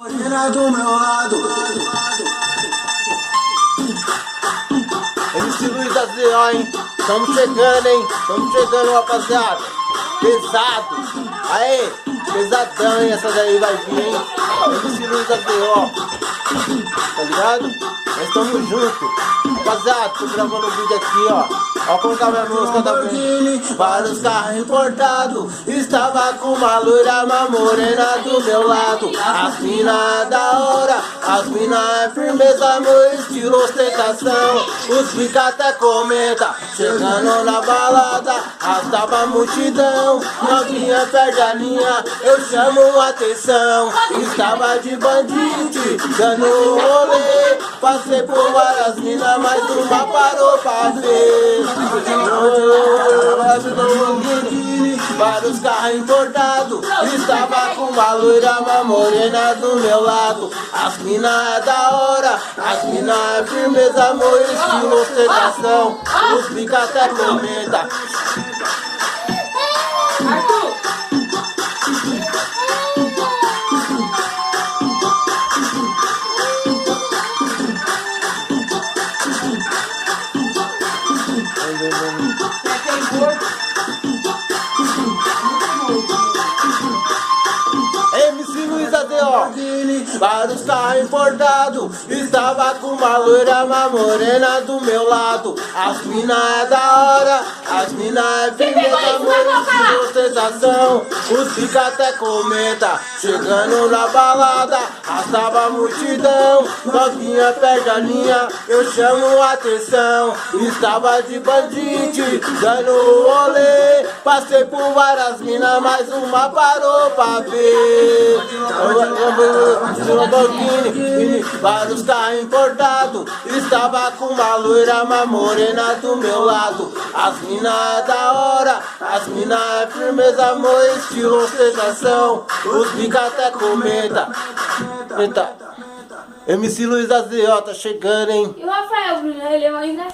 Do meu lado. MC Luiz da ZO, hein? Tamo chegando, hein? Tamo chegando, rapaziada. Pesado. Aê, pesadão, hein? Essa daí vai vir, hein? MC Luiz da ZO. Tá ligado? Nós tamo junto. Rapaziada, tô gravando o vídeo aqui, ó. Ó como tá minha música, tá vendo? Vários carros importados. Estava com uma loira, uma morena do meu lado. As mina é da hora, as mina é firmeza, meu estilo ostentação. Os pica até comenta, chegando na balada, arrastava a multidão. Novinha perde a linha, eu chamo atenção. Estava de bandite, dando rolê. Passei por várias minas, mas uma parou pra ver. Vários carros importados. Estava com uma loira, uma morena do meu lado. As mina é da hora, as mina é firmeza, meu estilo ostentação. Os pica até comenta. MC Luiz da ZO. Vários carros importados. Estava com uma loira, uma morena do meu lado. As mina é da hora, as mina é firmeza, meu ostentação. Os pica até comenta, chegando na balada, arrastava a multidão. Novinha perde a linha, eu chamo atenção. Estava de bandite, dando rolê. Passei por várias minas, mas uma parou pra ver. Vários carros importados. Estava com uma loira, uma morena do meu lado. As mina é da hora, as mina é firmeza, meu estilo ostentação. Os pica até comenta. Eita. MC Luiz da ZO tá chegando, hein? E o Rafael, ele é mais engraçado.